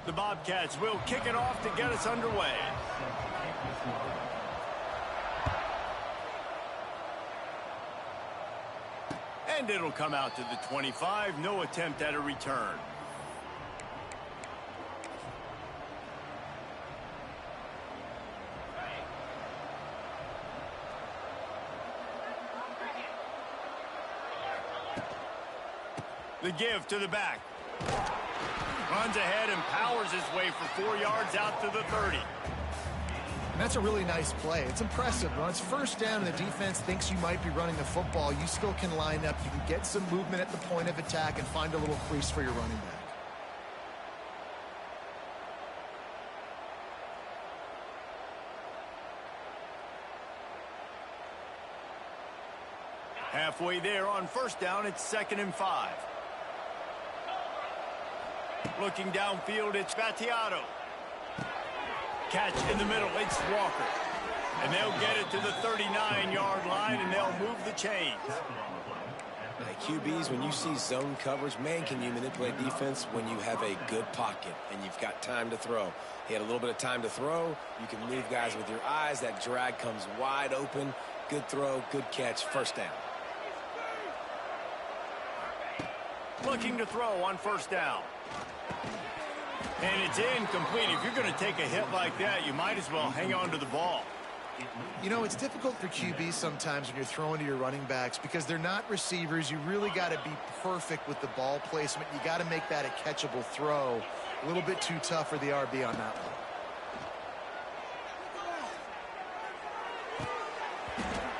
The Bobcats will kick it off to get us underway. And it'll come out to the 25. No attempt at a return. The give to the back. Runs ahead and powers his way for 4 yards out to the 30. And that's a really nice play. It's impressive. When it's first down and the defense thinks you might be running the football, you still can line up. You can get some movement at the point of attack and find a little crease for your running back. Halfway there on first down, it's 2nd and 5. Looking downfield, it's Battiato. Catch in the middle, it's Walker. And they'll get it to the 39-yard line, and they'll move the chains. QBs, when you see zone coverage, man, can you manipulate defense when you have a good pocket and you've got time to throw. He had a little bit of time to throw. You can move guys with your eyes. That drag comes wide open. Good throw, good catch, first down. Looking to throw on first down. And it's incomplete. If you're going to take a hit like that, you might as well hang on to the ball. You know, it's difficult for QBs sometimes when you're throwing to your running backs because they're not receivers. You really got to be perfect with the ball placement. You got to make that a catchable throw. A little bit too tough for the RB on that one.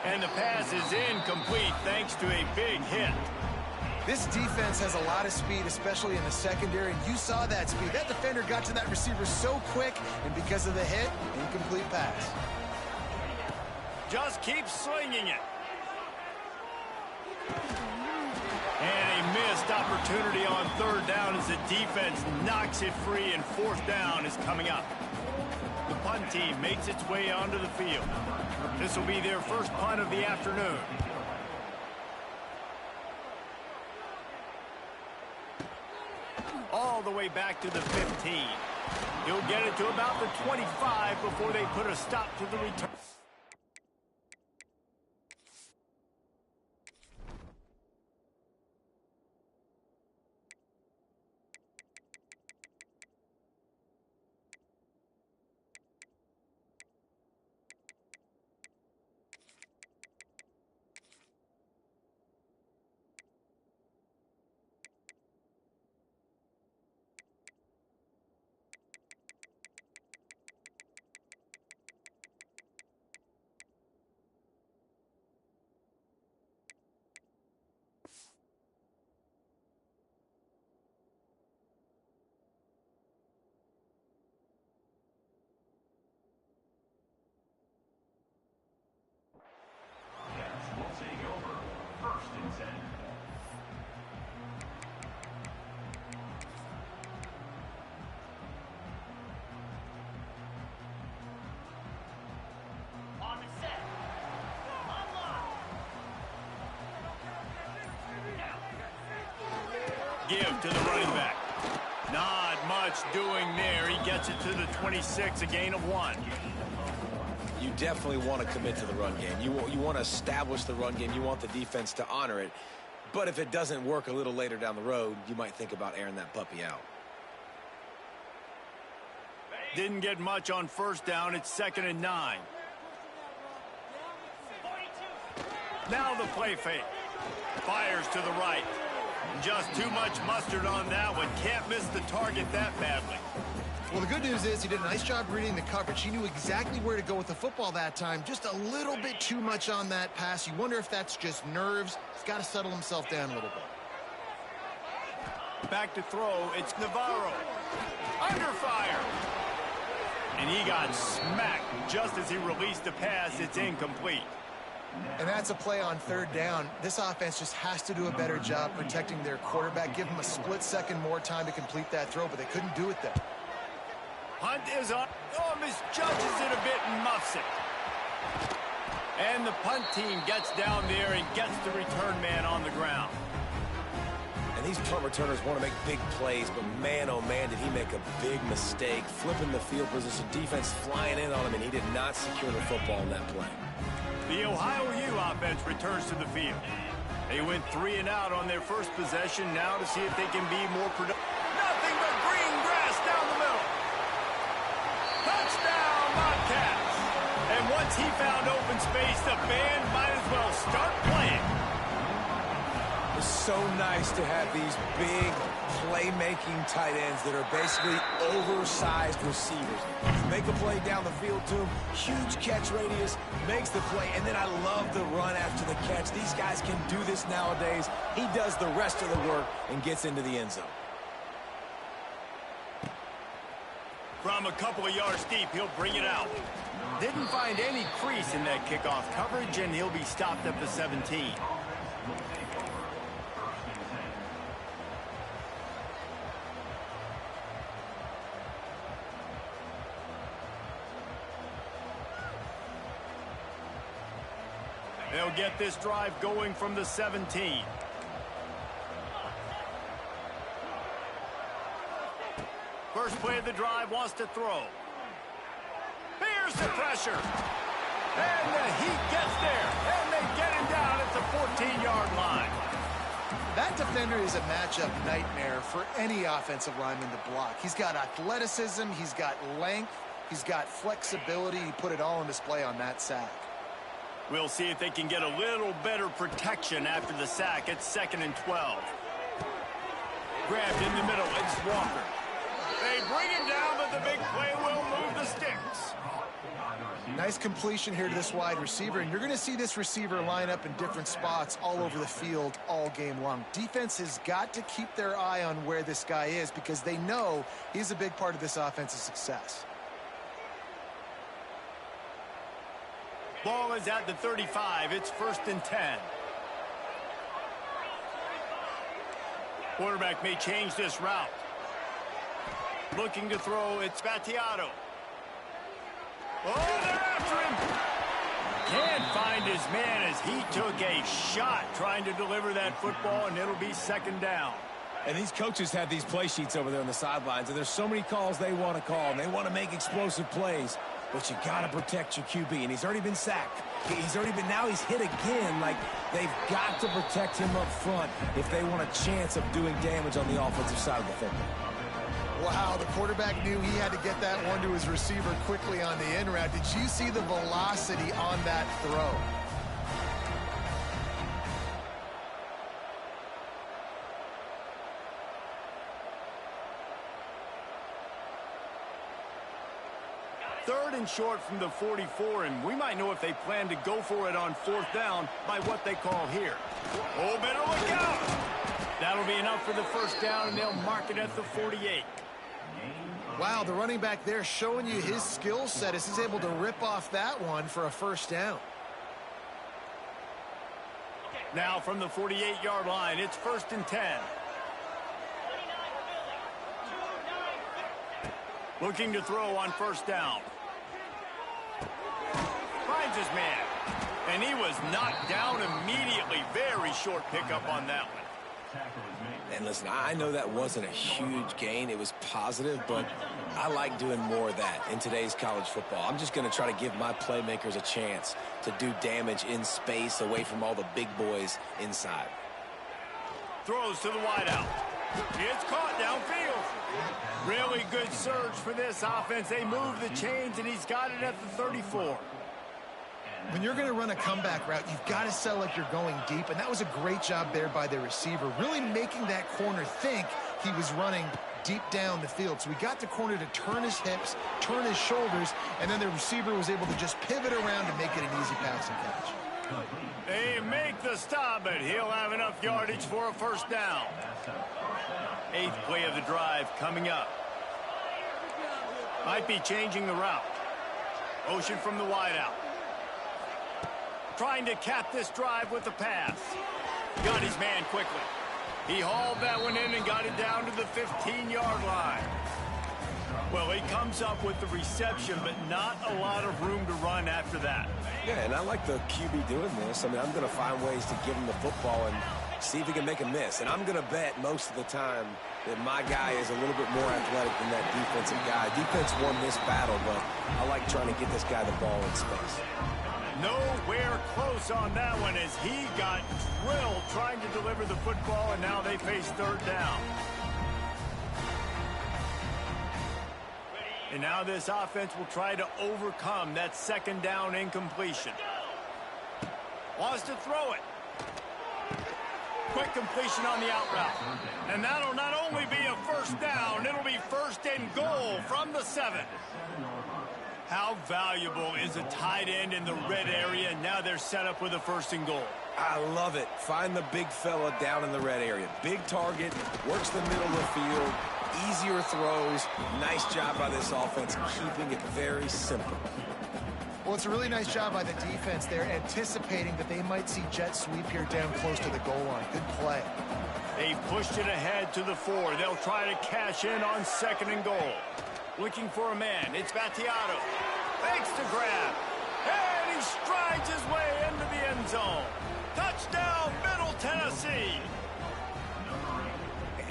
And the pass is incomplete thanks to a big hit. This defense has a lot of speed, especially in the secondary, and you saw that speed. That defender got to that receiver so quick, and because of the hit, incomplete pass. Just keep slinging it. And a missed opportunity on third down as the defense knocks it free, and fourth down is coming up. The punt team makes its way onto the field. This will be their first punt of the afternoon. All the way back to the 15. He'll get it to about the 25 before they put a stop to the return. Give to the running back. Not much doing there. He gets it to the 26, a gain of 1. You definitely want to commit to the run game. You want to establish the run game. You want the defense to honor it. But if it doesn't work a little later down the road, you might think about airing that puppy out. Didn't get much on first down. It's 2nd and 9. Now the play fake. Fires to the right. Just too much mustard on that one. Can't miss the target that badly. Well, the good news is he did a nice job reading the coverage. He knew exactly where to go with the football that time. Just a little bit too much on that pass. You wonder if that's just nerves. He's got to settle himself down a little bit. Back to throw. It's Navarro. Under fire. And he got smacked just as he released the pass. It's incomplete. And that's a play on third down. This offense just has to do a better job protecting their quarterback. Give him a split second more time to complete that throw, but they couldn't do it there. Hunt is up. Oh, misjudges it a bit and muffs it. And the punt team gets down there and gets the return man on the ground. And And these punt returners want to make big plays, but man, oh man, did he make a big mistake. Flipping the field position, defense flying in on him, and he did not secure the football in that play. The Ohio U offense returns to the field. They went 3 and out on their first possession now to see if they can be more productive. Nothing but green grass down the middle. Touchdown, Bobcats. And once he found open space, the band might as well start playing. It's so nice to have these big playmaking tight ends that are basically oversized receivers. You make a play down the field to him, huge catch radius, makes the play, and then I love the run after the catch. These guys can do this nowadays. He does the rest of the work and gets into the end zone. From a couple of yards deep, he'll bring it out. Didn't find any crease in that kickoff coverage, and he'll be stopped at the 17. They'll get this drive going from the 17. First play of the drive, wants to throw. Here's the pressure. And the heat gets there. And they get him down at the 14-yard line. That defender is a matchup nightmare for any offensive lineman to block. He's got athleticism, he's got length, he's got flexibility. He put it all on display on that sack. We'll see if they can get a little better protection after the sack. It's 2nd and 12. Grabbed in the middle. It's Walker. They bring him down, but the big play will move the sticks. Nice completion here to this wide receiver, and you're going to see this receiver line up in different spots all over the field all game long. Defense has got to keep their eye on where this guy is because they know he's a big part of this offense's success. Ball is at the 35. It's 1st and 10. Quarterback may change this route. Looking to throw, it's Battiato. Oh, they're after him. Can't find his man as he took a shot trying to deliver that football, and it'll be 2nd down. And these coaches have these play sheets over there on the sidelines, and there's so many calls they want to call, and they want to make explosive plays. But you got to protect your QB, and he's already been sacked. Now he's hit again. Like, they've got to protect him up front if they want a chance of doing damage on the offensive side of the football. Wow, the quarterback knew he had to get that one to his receiver quickly on the in route. Did you see the velocity on that throw? Third and short from the 44, and we might know if they plan to go for it on 4th down by what they call here. Oh, better look out! That'll be enough for the 1st down, and they'll mark it at the 48. Wow, the running back there showing you his skill set as he's able to rip off that one for a 1st down. Now from the 48-yard line, it's 1st and 10. Looking to throw on 1st down. Finds his man. And he was knocked down immediately. Very short pickup on that one. And listen, I know that wasn't a huge gain. It was positive, but I like doing more of that in today's college football. I'm just going to try to give my playmakers a chance to do damage in space away from all the big boys inside. Throws to the wideout. It's caught downfield. Really good surge for this offense. They move the chains, and he's got it at the 34. When you're going to run a comeback route, you've got to sell like you're going deep, and that was a great job there by the receiver, really making that corner think he was running deep down the field. So we got the corner to turn his hips, turn his shoulders, and then the receiver was able to just pivot around and make it an easy passing catch. They make the stop, but he'll have enough yardage for a 1st down. 8th play of the drive coming up. Might be changing the route. Motion from the wideout. Trying to cap this drive with the pass. Got his man quickly. He hauled that one in and got it down to the 15-yard line. Well, he comes up with the reception, but not a lot of room to run after that. Yeah, and I like the QB doing this. I mean, I'm going to find ways to give him the football and See if he can make a miss. And I'm going to bet most of the time that my guy is a little bit more athletic than that defensive guy. Defense won this battle, but I like trying to get this guy the ball in space. Nowhere close on that one as he got drilled trying to deliver the football, and now they face third down. And now this offense will try to overcome that second down incompletion. Wants to throw it. Quick completion on the out route. And that'll not only be a first down, it'll be first and goal from the 7. How valuable is a tight end in the red area? Now they're set up with a first and goal. I love it. Find the big fella down in the red area. Big target, works the middle of the field, easier throws. Nice job by this offense, keeping it very simple. Well, it's a really nice job by the defense there, anticipating that they might see jet sweep here down close to the goal line. Good play. They pushed it ahead to the 4. They'll try to cash in on second and goal. Looking for a man. It's Battiato. Fakes to grab. And he strides his way into the end zone. Touchdown, Middle Tennessee.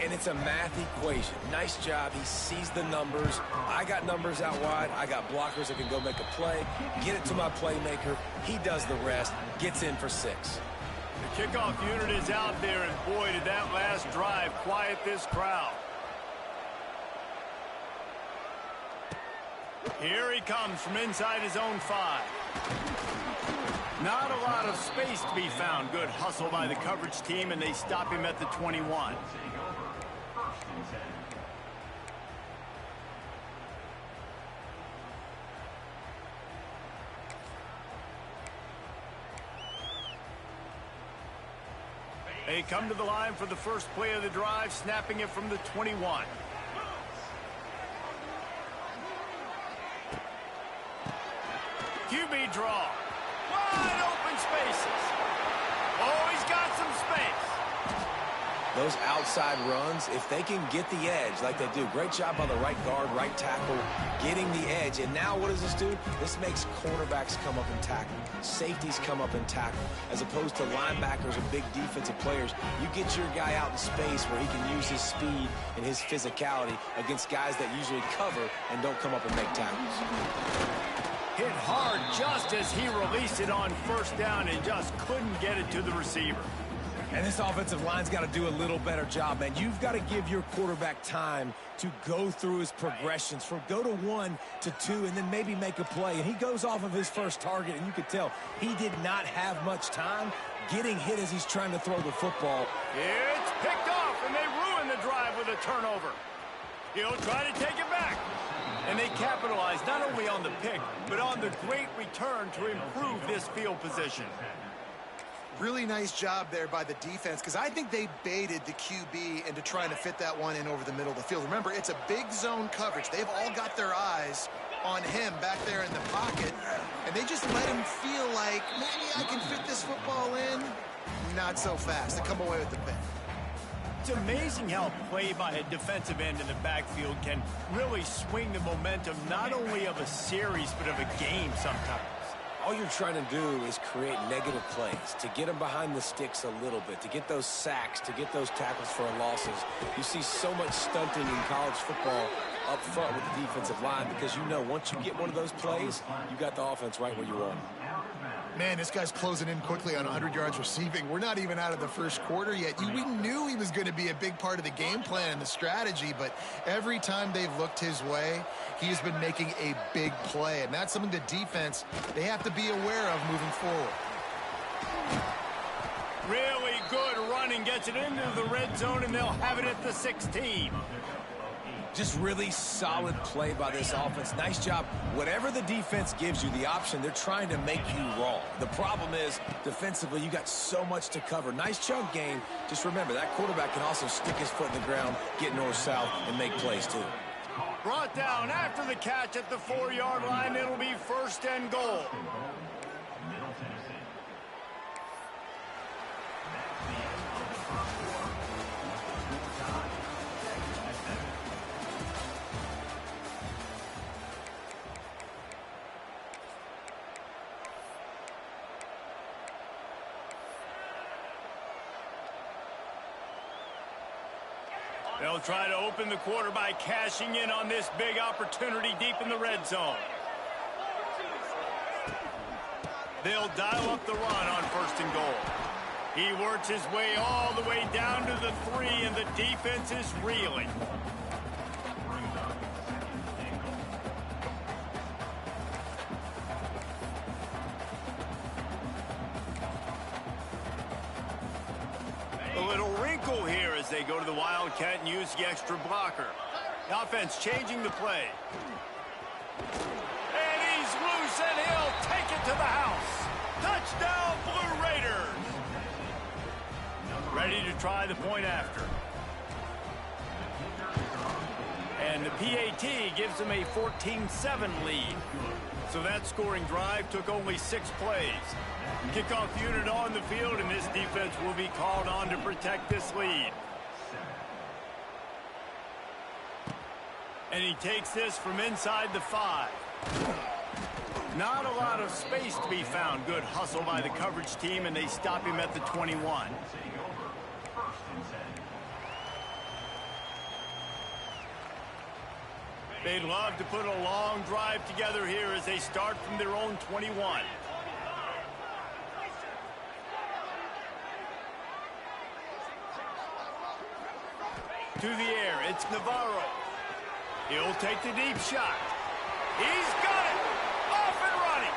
And it's a math equation. Nice job. He sees the numbers. I got numbers out wide. I got blockers that can go make a play. Get it to my playmaker. He does the rest. Gets in for 6. The kickoff unit is out there, and boy, did that last drive quiet this crowd. Here he comes from inside his own 5. Not a lot of space to be found. Good hustle by the coverage team, and they stop him at the 21. They come to the line for the first play of the drive, snapping it from the 21. QB draw. Wide open spaces. Oh, he's got some space. Those outside runs, if they can get the edge like they do, great job by the right guard, right tackle, getting the edge. And now what does this do? This makes cornerbacks come up and tackle. Safeties come up and tackle. As opposed to linebackers or big defensive players, you get your guy out in space where he can use his speed and his physicality against guys that usually cover and don't come up and make tackles. Hit hard just as he released it on first down and just couldn't get it to the receiver. And this offensive line's got to do a little better job, man. You've got to give your quarterback time to go through his progressions, from go to 1 to 2, and then maybe make a play. And he goes off of his first target, and you could tell he did not have much time getting hit as he's trying to throw the football. It's picked off, and they ruin the drive with a turnover. He'll try to take it back. And they capitalize not only on the pick, but on the great return to improve this field position. Really nice job there by the defense, because I think they baited the QB into trying to fit that one in over the middle of the field. Remember, it's a big zone coverage. They've all got their eyes on him back there in the pocket, and they just let him feel like, maybe I can fit this football in. Not so fast. They come away with the pick. It's amazing how play by a defensive end in the backfield can really swing the momentum not only of a series, but of a game sometimes. All you're trying to do is create negative plays, to get them behind the sticks a little bit, to get those sacks, to get those tackles for losses. You see so much stunting in college football up front with the defensive line, because you know once you get one of those plays, you got the offense right where you want it. Man, this guy's closing in quickly on 100 yards receiving. We're not even out of the first quarter yet. We knew he was going to be a big part of the game plan and the strategy, but every time they've looked his way, he has been making a big play, and that's something the defense, they have to be aware of moving forward. Really good running, gets it into the red zone, and they'll have it at the 16. Just really solid play by this offense. Nice job. Whatever the defense gives you the option, they're trying to make you wrong. The problem is, defensively, you got so much to cover. Nice chunk game. Just remember, that quarterback can also stick his foot in the ground, get north-south, and make plays too. Brought down after the catch at the 4-yard line. It'll be first and goal. They'll try to open the quarter by cashing in on this big opportunity deep in the red zone. They'll dial up the run on 1st and goal. He works his way all the way down to the 3, and the defense is reeling. A little wrinkle here as they go to the Wildcat and use the extra blocker. The offense changing the play. And he's loose, and he'll take it to the house. Touchdown, Blue Raiders. Ready to try the point after. And the PAT gives them a 14-7 lead. So that scoring drive took only 6 plays. Kickoff unit on the field, and this defense will be called on to protect this lead. And he takes this from inside the 5. Not a lot of space to be found. Good hustle by the coverage team, and they stop him at the 21. They'd love to put a long drive together here as they start from their own 21. To the air, it's Navarro. He'll take the deep shot. He's got it! Off and running!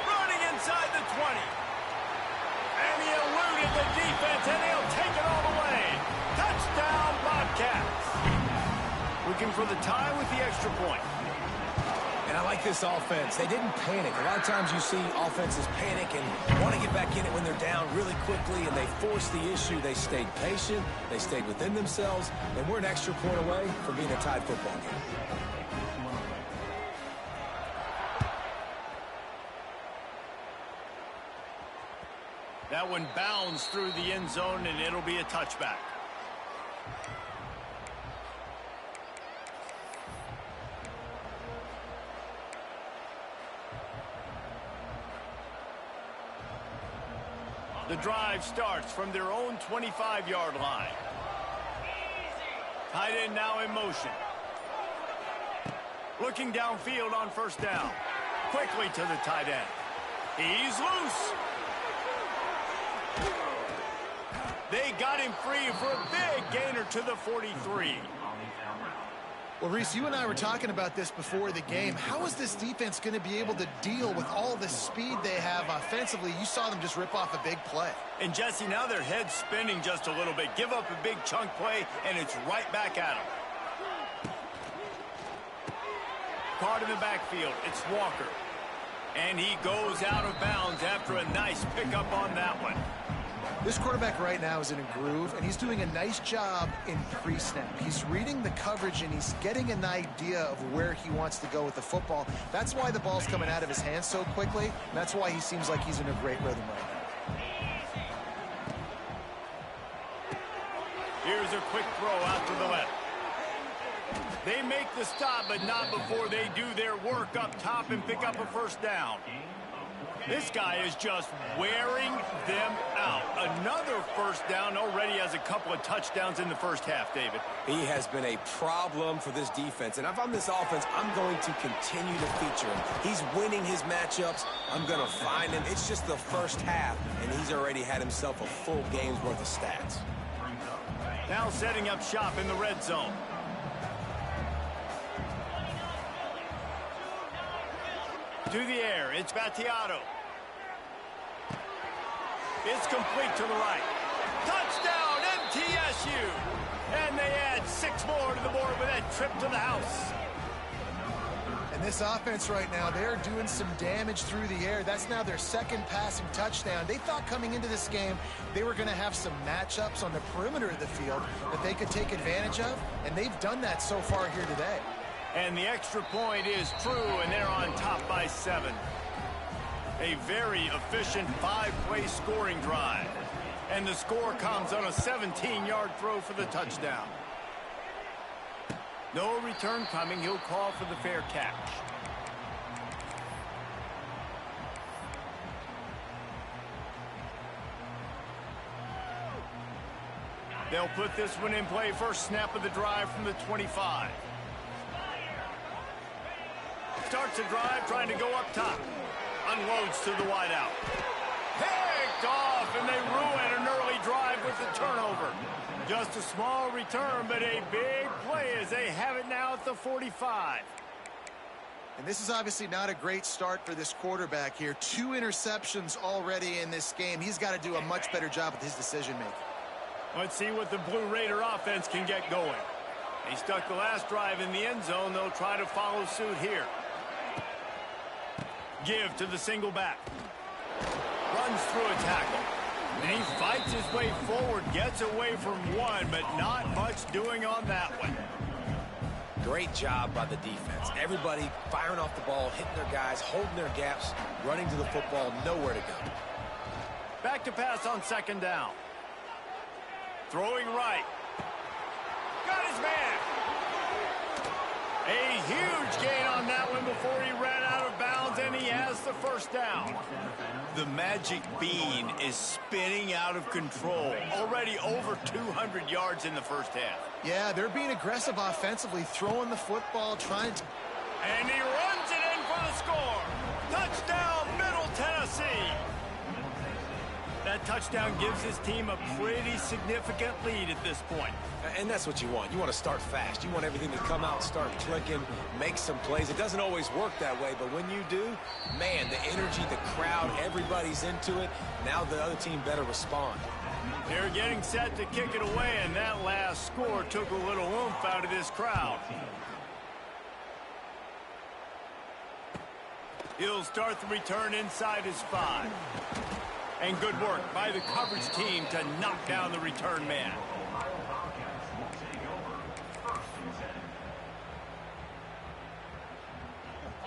Running inside the 20. And he eluded the defense, and he'll take it all the way. Touchdown, Bobcats! Looking for the tie with the extra point. And I like this offense. They didn't panic. A lot of times you see offenses panic and want to get back in it when they're down really quickly, and they forced the issue. They stayed patient. They stayed within themselves, and we're an extra point away from being a tied football game. That one bounds through the end zone, and it'll be a touchback. The drive starts from their own 25-yard line. Tight end now in motion. Looking downfield on 1st down. Quickly to the tight end. He's loose. They got him free for a big gainer to the 43. Well, Reese, you and I were talking about this before the game. How is this defense going to be able to deal with all the speed they have offensively? You saw them just rip off a big play. And, Jesse, now their head's spinning just a little bit. Give up a big chunk play, and it's right back at them. Caught in the backfield. It's Walker. And he goes out of bounds after a nice pickup on that one. This quarterback right now is in a groove, and he's doing a nice job in pre-snap. He's reading the coverage, and he's getting an idea of where he wants to go with the football. That's why the ball's coming out of his hands so quickly, and that's why he seems like he's in a great rhythm right now. Here's a quick throw out to the left. They make the stop, but not before they do their work up top and pick up a 1st down. This guy is just wearing them out. Another 1st down, already has a couple of touchdowns in the 1st half, David. He has been a problem for this defense. And if I'm this offense, I'm going to continue to feature him. He's winning his matchups. I'm going to find him. It's just the 1st half, and he's already had himself a full game's worth of stats. Now setting up shop in the red zone. To the air, it's Battiato. It's complete to the right. Touchdown, MTSU! And they add 6 more to the board with that trip to the house. And this offense right now, they're doing some damage through the air. That's now their 2nd passing touchdown. They thought coming into this game they were going to have some matchups on the perimeter of the field that they could take advantage of, and they've done that so far here today. And the extra point is true, and they're on top by 7. A very efficient 5-play scoring drive. And the score comes on a 17-yard throw for the touchdown. No return coming. He'll call for the fair catch. They'll put this one in play first snap of the drive from the 25. Starts the drive trying to go up top. Unloads to the wideout. Picked off, and they ruin an early drive with the turnover. Just a small return, but a big play as they have it now at the 45. And this is obviously not a great start for this quarterback here. 2 interceptions already in this game. He's got to do a much better job with his decision-making. Let's see what the Blue Raider offense can get going. He stuck the last drive in the end zone. They'll try to follow suit here. Give to the single back. Runs through a tackle. And he fights his way forward, gets away from one, but not much doing on that one. Great job by the defense. Everybody firing off the ball, hitting their guys, holding their gaps, running to the football, nowhere to go. Back to pass on second down. Throwing right. Got his man. A huge gain on that one before he ran out of bounds, and he has the first down. The magic bean is spinning out of control. Already over 200 yards in the first half. Yeah, they're being aggressive offensively, throwing the football, trying to... And he runs it in for the score. Touchdown, Middle Tennessee. That touchdown gives his team a pretty significant lead at this point. And that's what you want. You want to start fast. You want everything to come out, start clicking, make some plays. It doesn't always work that way, but when you do, man, the energy, the crowd, everybody's into it. Now the other team better respond. They're getting set to kick it away, and that last score took a little oomph out of this crowd. He'll start the return inside his 5. And good work by the coverage team to knock down the return man.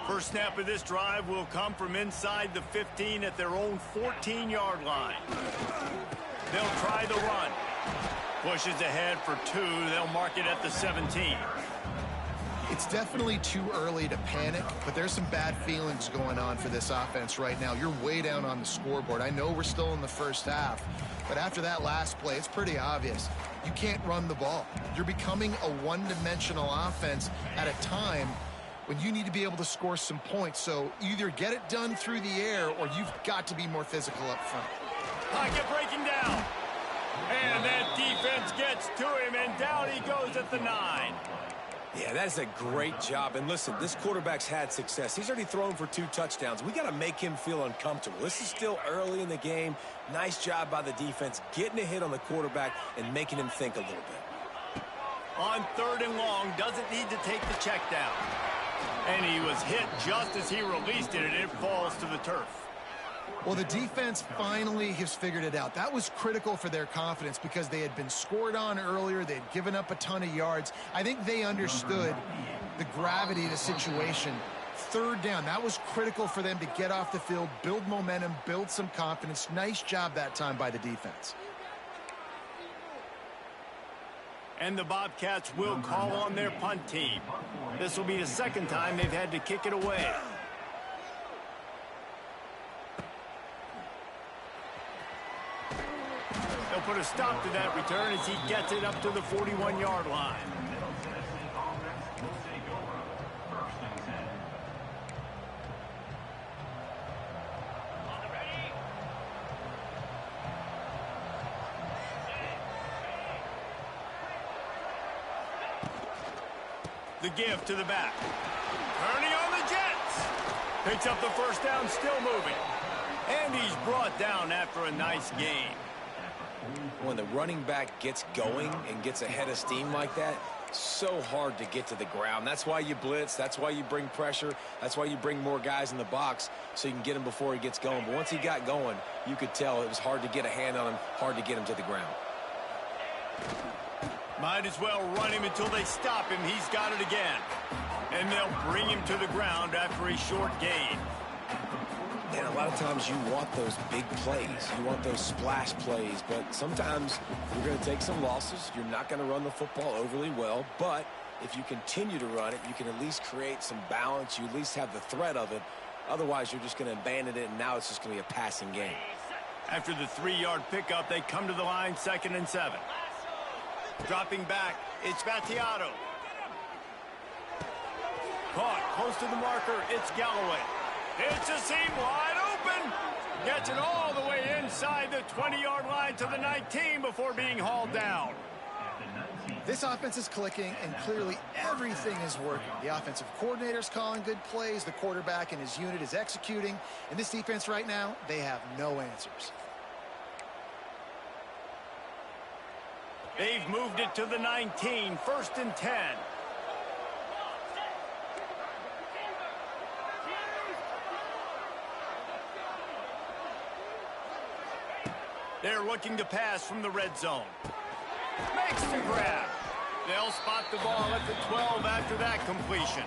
First snap of this drive will come from inside the 15 at their own 14-yard line. They'll try the run. Pushes ahead for 2. They'll mark it at the 17. It's definitely too early to panic, but there's some bad feelings going on for this offense right now. You're way down on the scoreboard. I know we're still in the first half, but after that last play, it's pretty obvious. You can't run the ball. You're becoming a one-dimensional offense at a time when you need to be able to score some points. So either get it done through the air or you've got to be more physical up front. Pocket breaking down. And that defense gets to him, and down he goes at the 9. Yeah, that is a great job. And listen, this quarterback's had success. He's already thrown for 2 touchdowns. We got to make him feel uncomfortable. This is still early in the game. Nice job by the defense, getting a hit on the quarterback and making him think a little bit. On 3rd and long, doesn't need to take the check down. And he was hit just as he released it, and it falls to the turf. Well, the defense finally has figured it out. That was critical for their confidence because they had been scored on earlier. They had given up a ton of yards. I think they understood the gravity of the situation. 3rd down, that was critical for them to get off the field, build momentum, build some confidence. Nice job that time by the defense. And the Bobcats will call on their punt team. This will be the 2nd time they've had to kick it away. They'll put a stop to that return as he gets it up to the 41-yard line. The give to the back. Turning on the Jets. Picks up the first down, still moving. And he's brought down after a nice gain. When the running back gets going and gets ahead of steam like that, so hard to get to the ground. That's why you blitz. That's why you bring pressure. That's why you bring more guys in the box so you can get him before he gets going. But once he got going, you could tell it was hard to get a hand on him, hard to get him to the ground. Might as well run him until they stop him. He's got it again. And they'll bring him to the ground after a short gain. And a lot of times you want those big plays. You want those splash plays. But sometimes you're going to take some losses. You're not going to run the football overly well. But if you continue to run it, you can at least create some balance. You at least have the threat of it. Otherwise, you're just going to abandon it, and now it's just going to be a passing game. After the 3-yard pickup, they come to the line 2nd and 7. Dropping back, it's Battiato. Caught close to the marker, it's Galloway. It's a seam wide open. Gets it all the way inside the 20-yard line to the 19 before being hauled down. This offense is clicking, and clearly everything is working. The offensive coordinator's calling good plays. The quarterback and his unit is executing. And this defense right now, they have no answers. They've moved it to the 19, 1st and 10. They're looking to pass from the red zone. Makes the grab. They'll spot the ball at the 12 after that completion.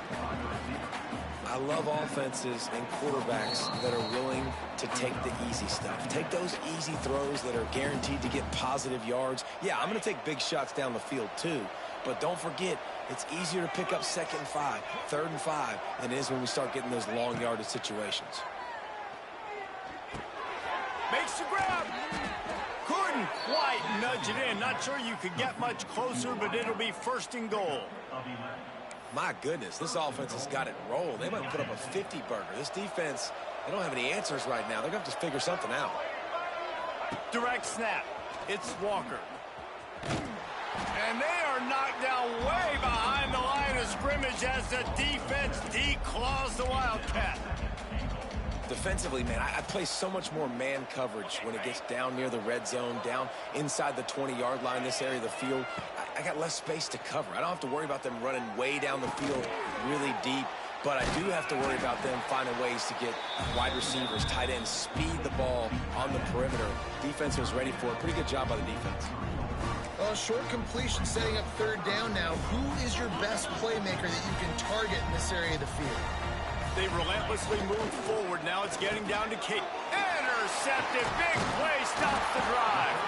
I love offenses and quarterbacks that are willing to take the easy stuff. Take those easy throws that are guaranteed to get positive yards. Yeah, I'm going to take big shots down the field too. But don't forget, it's easier to pick up 2nd and 5, 3rd and 5 than it is when we start getting those long yardage situations. Makes the grab. Couldn't quite nudge it in. Not sure you could get much closer, but it'll be 1st and goal. My goodness, this offense has got it rolled. They might put up a 50-burger. This defense, they don't have any answers right now. They're going to have to figure something out. Direct snap. It's Walker. And they are knocked down way behind the line of scrimmage as the defense declaws the Wildcat. Defensively, man, I play so much more man coverage when it gets down near the red zone, down inside the 20-yard line, this area of the field. I got less space to cover. I don't have to worry about them running way down the field really deep, but I do have to worry about them finding ways to get wide receivers, tight ends, speed the ball on the perimeter. Defense was ready for it. Pretty good job by the defense. Well, short completion setting up 3rd down now. Who is your best playmaker that you can target in this area of the field? They relentlessly move forward. Now it's getting down to Kate. Intercepted. Big play stops the drive.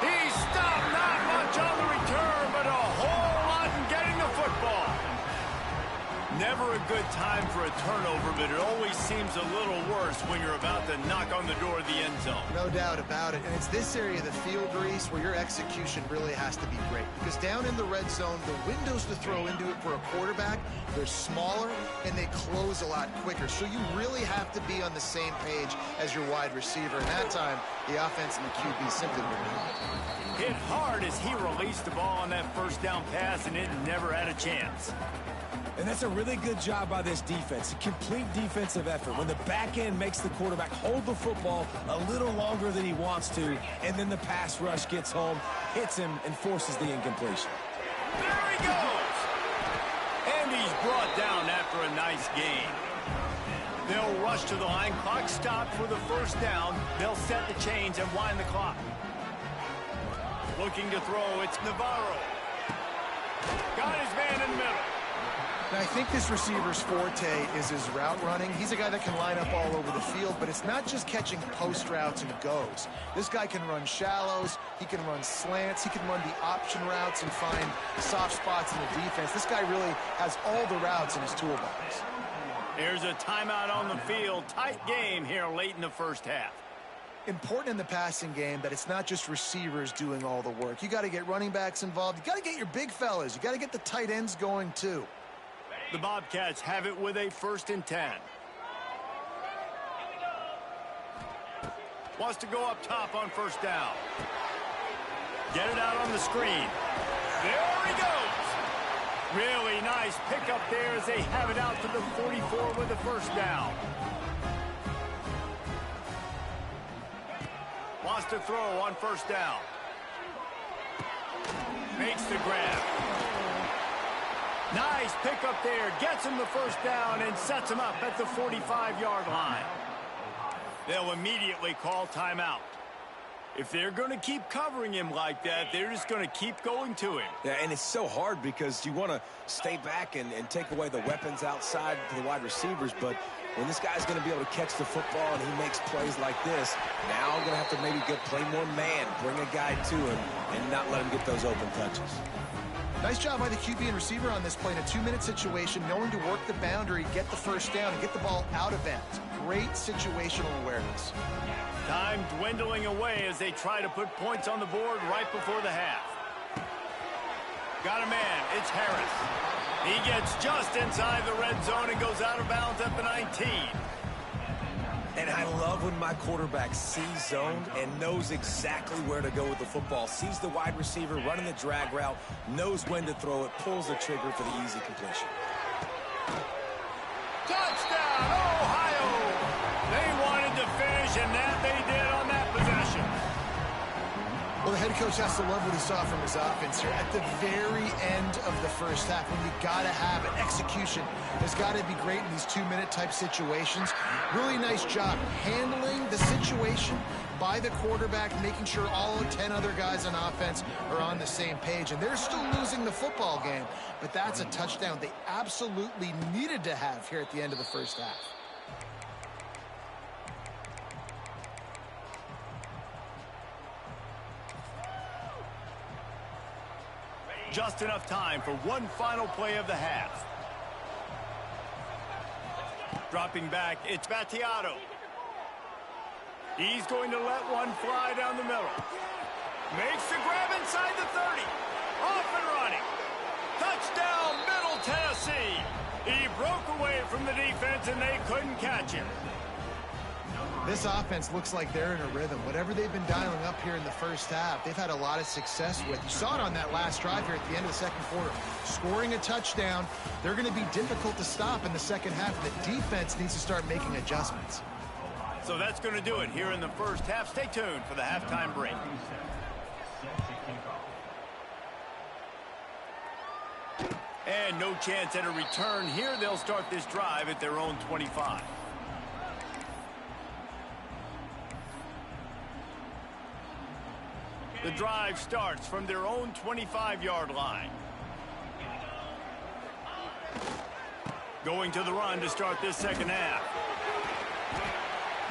He stopped. Not much on the return, but a whole lot in getting the football. Never a good time for a turnover, but it always seems a little worse when you're about to knock on the door of the end zone. No doubt about it. And it's this area of the field, Reese, where your execution really has to be great. Because down in the red zone, the windows to throw into it for a quarterback, they're smaller and they close a lot quicker. So you really have to be on the same page as your wide receiver. And that time, the offense and the QB simply were not. Hit hard as he released the ball on that 1st down pass, and it never had a chance. And that's a really good job by this defense, a complete defensive effort. When the back end makes the quarterback hold the football a little longer than he wants to, and then the pass rush gets home, hits him, and forces the incompletion. There he goes! And he's brought down after a nice gain. They'll rush to the line. Clock stopped for the 1st down. They'll set the chains and wind the clock. Looking to throw, it's Navarro. Got his man in the middle. Now, I think this receiver's forte is his route running. He's a guy that can line up all over the field, but it's not just catching post routes and goes. This guy can run shallows, he can run slants, he can run the option routes and find soft spots in the defense. This guy really has all the routes in his toolbox. Here's a timeout on the field. Tight game here late in the 1st half. Important in the passing game that it's not just receivers doing all the work. You got to get running backs involved. You got to get your big fellas. You got to get the tight ends going too. The Bobcats have it with a 1st and 10. Wants to go up top on 1st down. Get it out on the screen. There he goes. Really nice pickup there as they have it out to the 44 with the 1st down. Wants to throw on 1st down. Makes the grab. Nice pickup there. Gets him the 1st down and sets him up at the 45-yard line. They'll immediately call timeout. If they're going to keep covering him like that, they're just going to keep going to him. Yeah, and it's so hard because you want to stay back and take away the weapons outside to the wide receivers, but when this guy's going to be able to catch the football and he makes plays like this, now I'm going to have to maybe play more man, bring a guy to him, and not let him get those open touches. Nice job by the QB and receiver on this play in a 2-minute situation, knowing to work the boundary, get the 1st down, and get the ball out of bounds. Great situational awareness. Time dwindling away as they try to put points on the board right before the half. Got a man. It's Harris. He gets just inside the red zone and goes out of bounds at the 19. And I love when my quarterback sees zone and knows exactly where to go with the football. Sees the wide receiver running the drag route, knows when to throw it, pulls the trigger for the easy completion. Touchdown, Ohio! They wanted to finish, and that they did on that possession. Well, the head coach has to love what he saw from his offense here. At the very end of the first half, when you got to have it, execution has got to be great in these 2-minute type situations. Really nice job handling the situation by the quarterback, making sure all 10 other guys on offense are on the same page. And they're still losing the football game, but that's a touchdown they absolutely needed to have here at the end of the first half. Just enough time for one final play of the half. Dropping back, it's Battiato. He's going to let one fly down the middle. Makes the grab inside the 30. Off and running. Touchdown, Middle Tennessee. He broke away from the defense and they couldn't catch him. This offense looks like they're in a rhythm. Whatever they've been dialing up here in the first half, they've had a lot of success with. You saw it on that last drive here at the end of the second quarter. Scoring a touchdown, they're going to be difficult to stop in the second half. The defense needs to start making adjustments. So that's going to do it here in the first half. Stay tuned for the halftime break. And no chance at a return here. They'll start this drive at their own 25. The drive starts from their own 25-yard line. Going to the run to start this second half.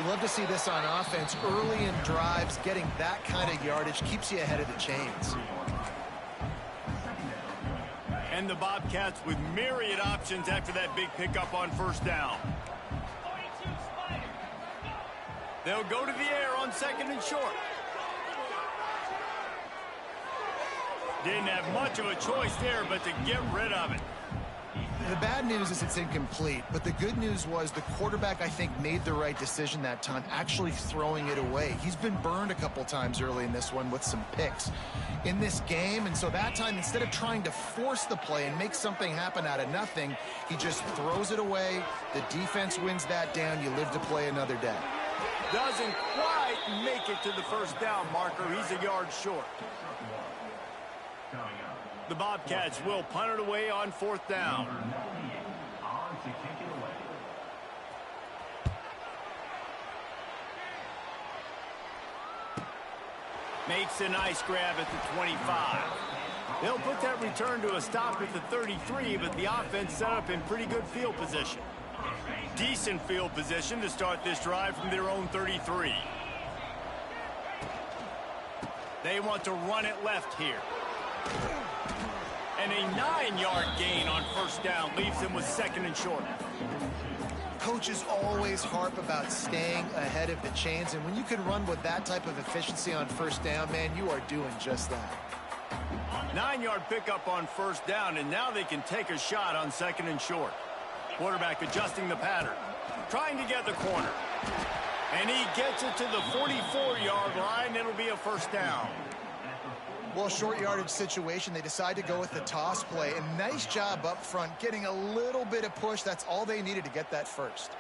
You love to see this on offense. Early in drives, getting that kind of yardage keeps you ahead of the chains. And the Bobcats with myriad options after that big pickup on first down. They'll go to the air on second and short. Didn't have much of a choice there, but to get rid of it. The bad news is it's incomplete, but the good news was the quarterback, I think, made the right decision that time, actually throwing it away. He's been burned a couple times early in this one with some picks in this game, and so that time, instead of trying to force the play and make something happen out of nothing, he just throws it away. The defense wins that down. You live to play another day. Doesn't quite make it to the first down marker. He's a yard short. The Bobcats will punt it away on fourth down. Makes a nice grab at the 25. They'll put that return to a stop at the 33, but the offense set up in pretty good field position. Decent field position to start this drive from their own 33. They want to run it left here. And a 9-yard gain on first down leaves him with second and short. Coaches always harp about staying ahead of the chains, and when you can run with that type of efficiency on first down, man, you are doing just that. 9-yard pickup on first down, and now they can take a shot on second and short. Quarterback adjusting the pattern, trying to get the corner. And he gets it to the 44-yard line. It'll be a first down. Well, short yardage situation, they decide to go with the toss play. And nice job up front, getting a little bit of push. That's all they needed to get that first.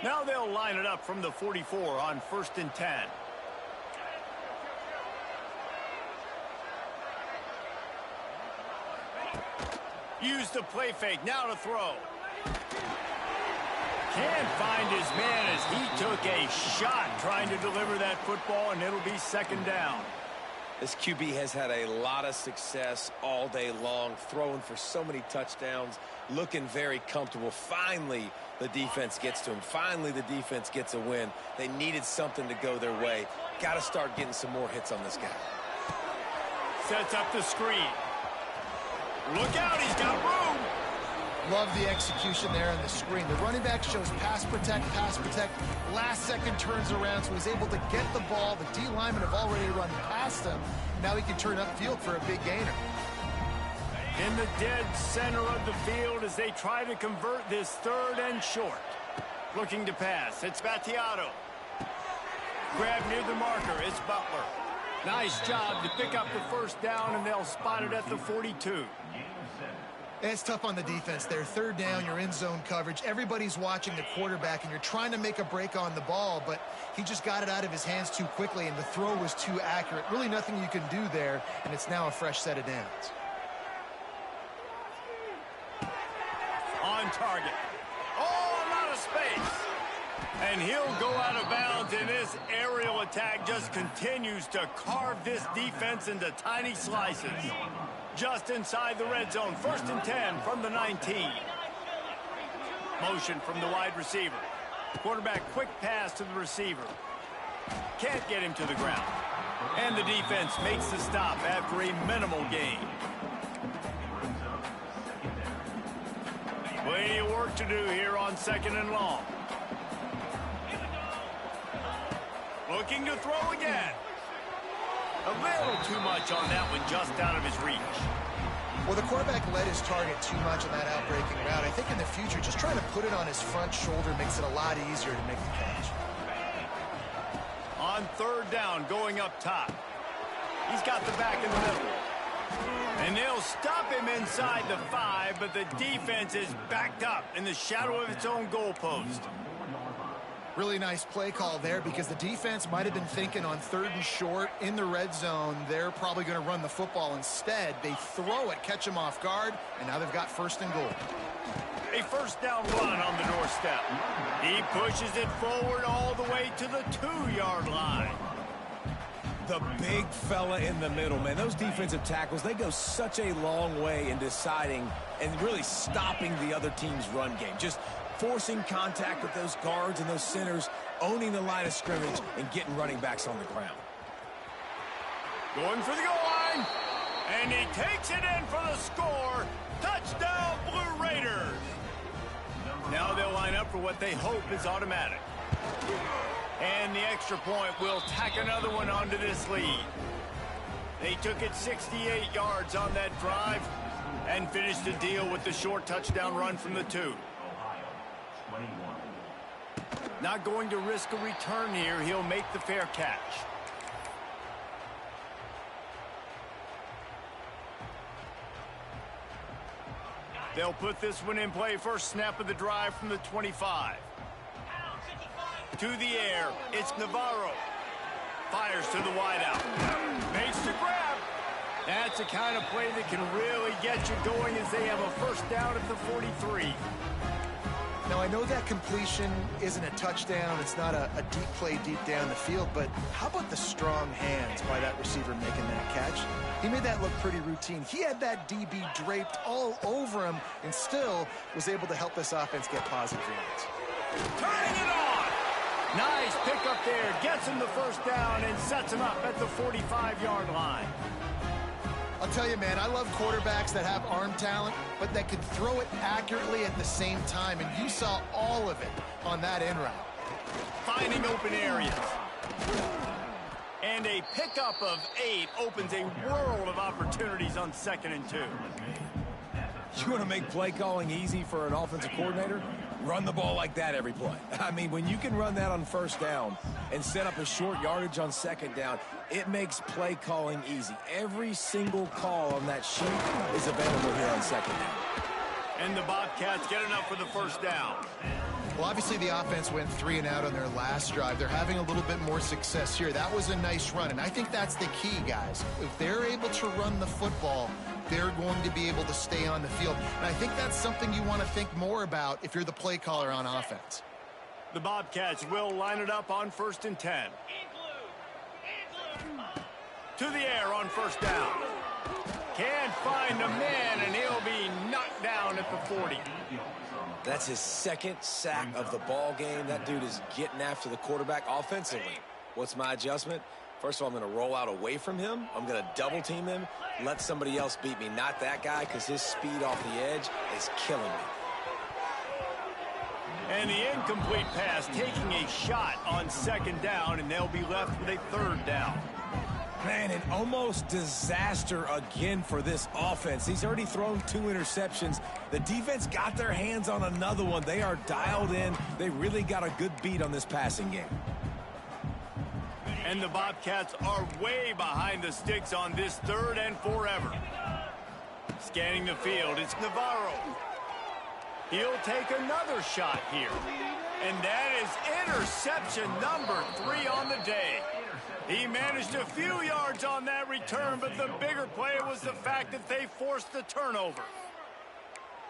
Now they'll line it up from the 44 on 1st and 10. Use the play fake, now to throw. Can't find his man as he took a shot trying to deliver that football, and it'll be second down. This QB has had a lot of success all day long, throwing for so many touchdowns, looking very comfortable. Finally, the defense gets to him. Finally, the defense gets a win. They needed something to go their way. Got to start getting some more hits on this guy. Sets up the screen. Look out, he's got room. Love the execution there on the screen. The running back shows pass protect. Last second turns around, so he's able to get the ball. The D linemen have already run past him. Now he can turn upfield for a big gainer. In the dead center of the field as they try to convert this 3rd and short. Looking to pass. It's Battiato. Grab near the marker. It's Butler. Nice job to pick up the 1st down, and they'll spot it at the 42. It's tough on the defense there. 3rd down, you're in zone coverage. Everybody's watching the quarterback, and you're trying to make a break on the ball, but he just got it out of his hands too quickly, and the throw was too accurate. Really nothing you can do there, and it's now a fresh set of downs. On target. Oh, a lot of space. And he'll go out of bounds, and this aerial attack just continues to carve this defense into tiny slices. Just inside the red zone. 1st and 10 from the 19. Motion from the wide receiver. Quarterback quick pass to the receiver. Can't get him to the ground. And the defense makes the stop after a minimal gain. Plenty of work to do here on 2nd and long. Looking to throw again. A little too much on that one, just out of his reach. Well, the quarterback led his target too much on that outbreaking route. I think in the future, just trying to put it on his front shoulder makes it a lot easier to make the catch. On 3rd down, going up top. He's got the back in the middle. And they'll stop him inside the 5, but the defense is backed up in the shadow of its own goalpost. Really nice play call there because the defense might have been thinking on 3rd and short in the red zone. They're probably going to run the football. Instead, they throw it, catch him off guard, and now they've got 1st and goal. A 1st down run on the doorstep. He pushes it forward all the way to the 2-yard line. The big fella in the middle, man. Those defensive tackles, they go such a long way in deciding and really stopping the other team's run game. Just forcing contact with those guards and those centers, owning the line of scrimmage, and getting running backs on the ground. Going for the goal line. And he takes it in for the score. Touchdown, Blue Raiders. Now they'll line up for what they hope is automatic. And the extra point will tack another one onto this lead. They took it 68 yards on that drive and finished the deal with the short touchdown run from the 2. Not going to risk a return here. He'll make the fair catch. They'll put this one in play. 1st snap of the drive from the 25. To the air, it's Navarro. Fires to the wideout. Makes the grab. That's the kind of play that can really get you going as they have a 1st down at the 43. Now, I know that completion isn't a touchdown. It's not a deep play deep down the field, but how about the strong hands by that receiver making that catch? He made that look pretty routine. He had that DB draped all over him and still was able to help this offense get positive yards. Turning it on! Nice pickup there. Gets him the 1st down and sets him up at the 45-yard line. I'll tell you, man, I love quarterbacks that have arm talent, but that can throw it accurately at the same time, and you saw all of it on that in route. Finding open areas. And a pickup of 8 opens a world of opportunities on 2nd and 2. You want to make play calling easy for an offensive coordinator? Run the ball like that every play. I mean, when you can run that on 1st down and set up a short yardage on 2nd down, it makes play calling easy. Every single call on that sheet is available here on 2nd down. And the Bobcats get enough for the 1st down. Well, obviously the offense went 3 and out on their last drive. They're having a little bit more success here. That was a nice run, and I think that's the key, guys. If they're able to run the football, they're going to be able to stay on the field. And I think that's something you want to think more about if you're the play caller on offense. The Bobcats will line it up on 1st and 10. To the air on 1st down. Can't find a man, and he'll be knocked down at the 40. That's his 2nd sack of the ball game. That dude is getting after the quarterback offensively. What's my adjustment? First of all, I'm going to roll out away from him. I'm going to double team him, let somebody else beat me. Not that guy, because his speed off the edge is killing me. And the incomplete pass taking a shot on second down, and they'll be left with a third down. Man, an almost disaster again for this offense. He's already thrown 2 interceptions. The defense got their hands on another one. They are dialed in. They really got a good beat on this passing game. And the Bobcats are way behind the sticks on this third and forever. Scanning the field, it's Navarro. He'll take another shot here. And that is interception number 3 on the day. He managed a few yards on that return, but the bigger play was the fact that they forced the turnover.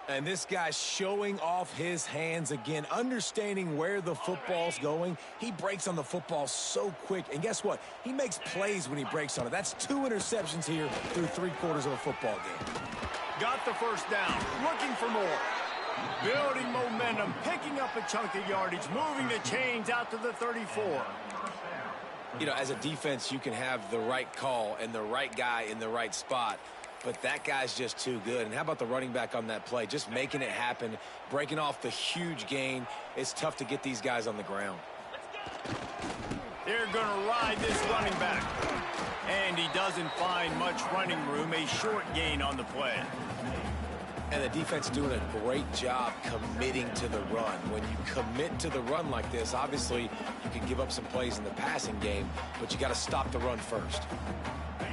And this guy's showing off his hands again, understanding where the football's going. He breaks on the football so quick. And guess what? He makes plays when he breaks on it. That's 2 interceptions here through 3/4 of a football game. Got the first down, looking for more. Building momentum, picking up a chunk of yardage, moving the chains out to the 34. You know, as a defense, you can have the right call and the right guy in the right spot, but that guy's just too good. And how about the running back on that play? Just making it happen, breaking off the huge gain. It's tough to get these guys on the ground. They're going to ride this running back. And he doesn't find much running room, a short gain on the play. And the defense doing a great job committing to the run. When you commit to the run like this, obviously you can give up some plays in the passing game, but you got to stop the run first.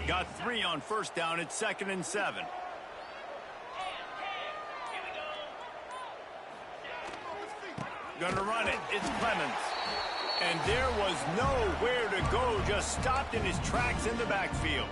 Got 3 on first down at 2nd and 7. Gonna run it. It's Clemens. And there was nowhere to go, just stopped in his tracks in the backfield.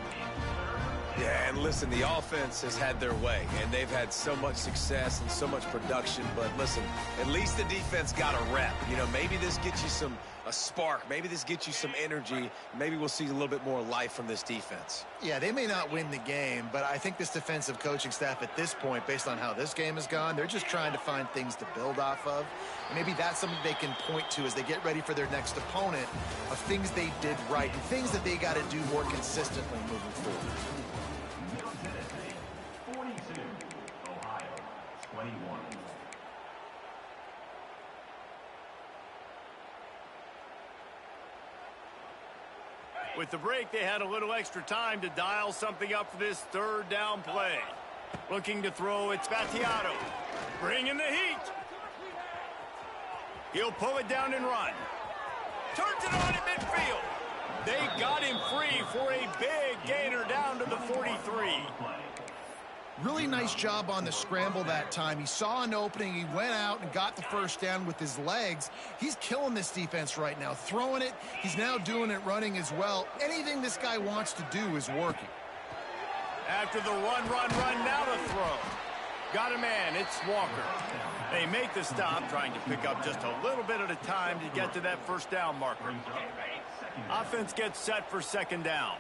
Yeah, and listen, the offense has had their way, and they've had so much success and so much production. But listen, at least the defense got a rep. You know, maybe this gets you a spark. Maybe this gets you some energy. Maybe we'll see a little bit more life from this defense. Yeah, they may not win the game, but I think this defensive coaching staff at this point, based on how this game has gone, they're just trying to find things to build off of. And maybe that's something they can point to as they get ready for their next opponent, of things they did right and things that they got to do more consistently moving forward. With the break, they had a little extra time to dial something up for this third down play. Looking to throw, it's Battiato. Bringing the heat. He'll pull it down and run. Turns it on in midfield. They got him free for a big gainer down to the 43. Really nice job on the scramble that time. He saw an opening. He went out and got the first down with his legs. He's killing this defense right now. Throwing it. He's now doing it running as well. Anything this guy wants to do is working. After the run, now to throw. Got a man. It's Walker. They make the stop, trying to pick up just a little bit at a time to get to that first down marker. Offense gets set for second down.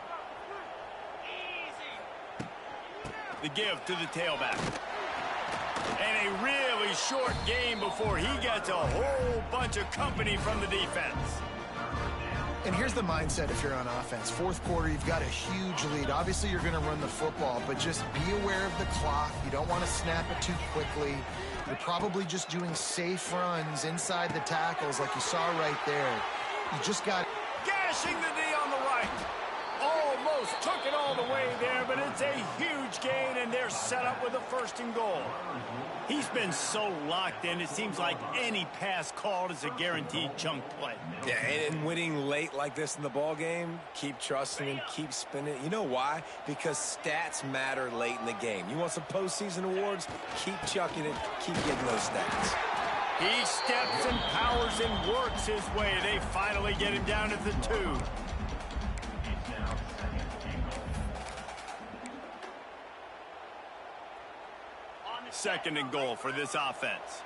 The give to the tailback. And a really short game before he gets a whole bunch of company from the defense. And here's the mindset if you're on offense. Fourth quarter, you've got a huge lead. Obviously, you're going to run the football, but just be aware of the clock. You don't want to snap it too quickly. You're probably just doing safe runs inside the tackles like you saw right there. You just got... Gashing the D on the right. Almost took it all the way there, but it's a huge gain, and they're set up with a 1st and goal. He's been so locked in, it seems like any pass called is a guaranteed chunk play. Yeah, and winning late like this in the ball game, keep trusting him, keep spinning. You know why? Because stats matter late in the game. You want some postseason awards? Keep chucking it, keep getting those stats. He steps and powers and works his way. They finally get him down at the 2. Second and goal for this offense.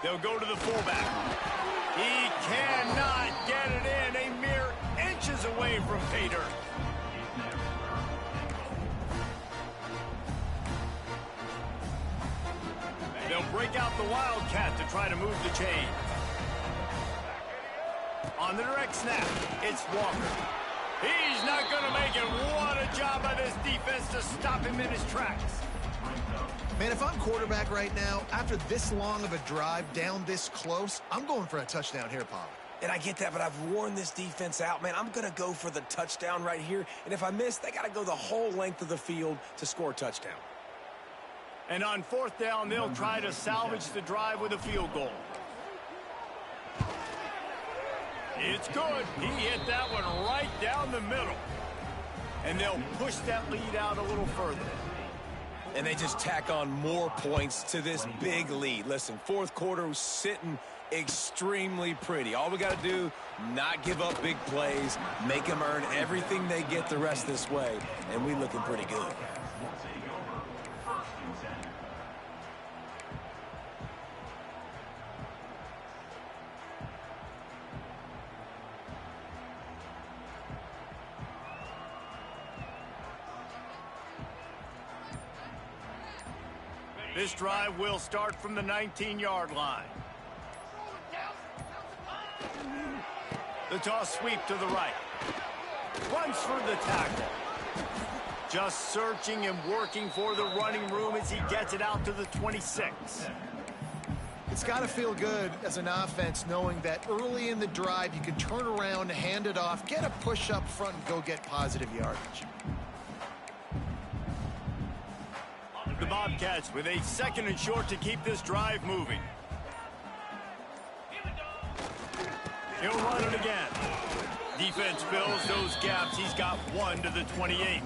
They'll go to the fullback. He cannot get it in. A mere inches away from pay dirt. They'll break out the Wildcat to try to move the chain. On the direct snap, it's Walker. He's not going to make it. What a job by this defense to stop him in his tracks. Man, if I'm quarterback right now, after this long of a drive down this close, I'm going for a touchdown here, Paul. And I get that, but I've worn this defense out, man. I'm going to go for the touchdown right here. And if I miss, they got to go the whole length of the field to score a touchdown. And on fourth down, they'll try to salvage the drive with a field goal. It's good. He hit that one right down the middle. And they'll push that lead out a little further. And they just tack on more points to this big lead. Listen, fourth quarter was sitting extremely pretty. All we got to do, not give up big plays, make them earn everything they get the rest of this way, and we looking pretty good. This drive will start from the 19-yard line. The toss sweep to the right. Runs for the tackle. Just searching and working for the running room as he gets it out to the 26. It's got to feel good as an offense knowing that early in the drive you can turn around, hand it off, get a push up front, and go get positive yardage. The Bobcats with a 2nd and short to keep this drive moving. He'll run it again. Defense fills those gaps. He's got 1 to the 28.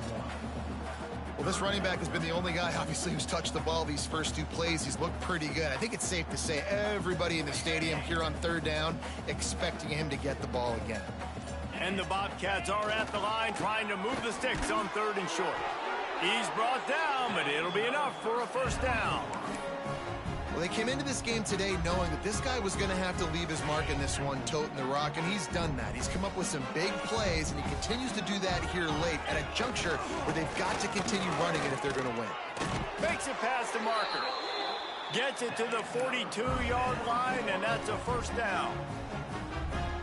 Well, this running back has been the only guy, obviously, who's touched the ball these first 2 plays. He's looked pretty good. I think it's safe to say everybody in the stadium here on third down expecting him to get the ball again. And the Bobcats are at the line trying to move the sticks on 3rd and short. He's brought down, but it'll be enough for a first down. Well, they came into this game today knowing that this guy was going to have to leave his mark in this one, toting the rock, and he's done that. He's come up with some big plays, and he continues to do that here late at a juncture where they've got to continue running it if they're going to win. Makes it past the marker. Gets it to the 42-yard line, and that's a first down.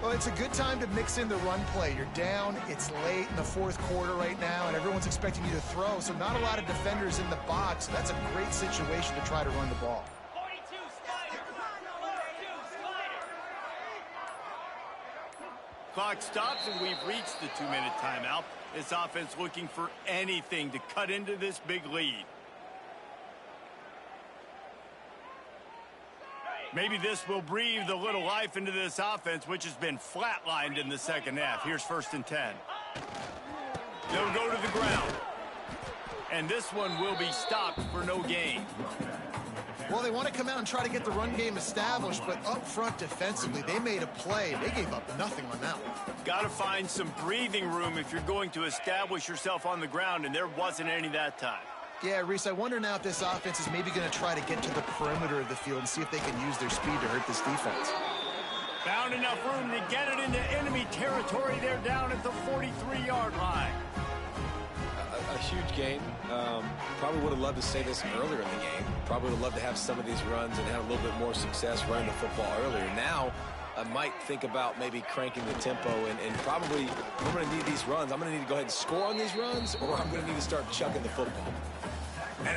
Well, it's a good time to mix in the run play. You're down, it's late in the 4th quarter right now, and everyone's expecting you to throw, so not a lot of defenders in the box. That's a great situation to try to run the ball. 42 Spider. 42 Spider. Clock stops, and we've reached the 2-minute timeout. This offense looking for anything to cut into this big lead. Maybe this will breathe a little life into this offense, which has been flatlined in the 2nd half. Here's 1st and 10. They'll go to the ground. And this one will be stopped for no gain. Well, they want to come out and try to get the run game established, but up front defensively, they made a play. They gave up nothing on that one. Got to find some breathing room if you're going to establish yourself on the ground, and there wasn't any that time. Yeah, Reese, I wonder now if this offense is maybe going to try to get to the perimeter of the field and see if they can use their speed to hurt this defense. Found enough room to get it into enemy territory. They're down at the 43-yard line. A huge gain. Probably would have loved to say this earlier in the game. Probably would have loved to have some of these runs and have a little bit more success running the football earlier. Now, I might think about maybe cranking the tempo and probably, if I'm going to need these runs, I'm going to need to go ahead and score on these runs, or I'm going to need to start chucking the football.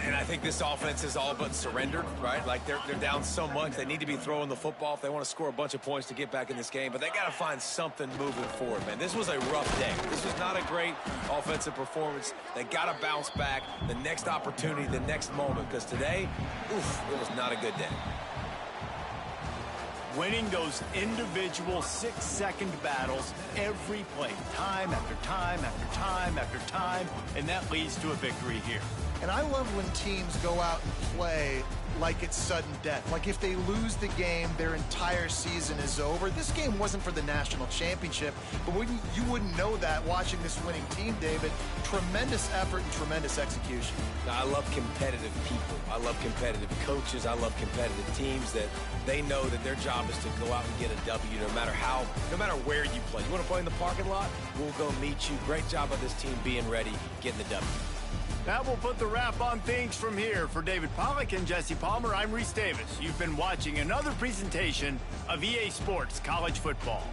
And I think this offense is all but surrendered, right? Like they're down so much, they need to be throwing the football if they want to score a bunch of points to get back in this game. But they got to find something moving forward, man. This was a rough day. This was not a great offensive performance. They got to bounce back. The next opportunity, the next moment, because today, oof, it was not a good day. Winning those individual 6-second battles every play, time after time after time after time, and that leads to a victory here. And I love when teams go out and play like it's sudden death. Like if they lose the game, their entire season is over. This game wasn't for the national championship, but you wouldn't know that watching this winning team, David. Tremendous effort and tremendous execution. Now, I love competitive people. I love competitive coaches. I love competitive teams that they know that their job is to go out and get a W no matter where you play. You want to play in the parking lot? We'll go meet you. Great job by this team being ready, getting the W. That will put the wrap on things from here. For David Pollack and Jesse Palmer, I'm Reese Davis. You've been watching another presentation of EA Sports College Football.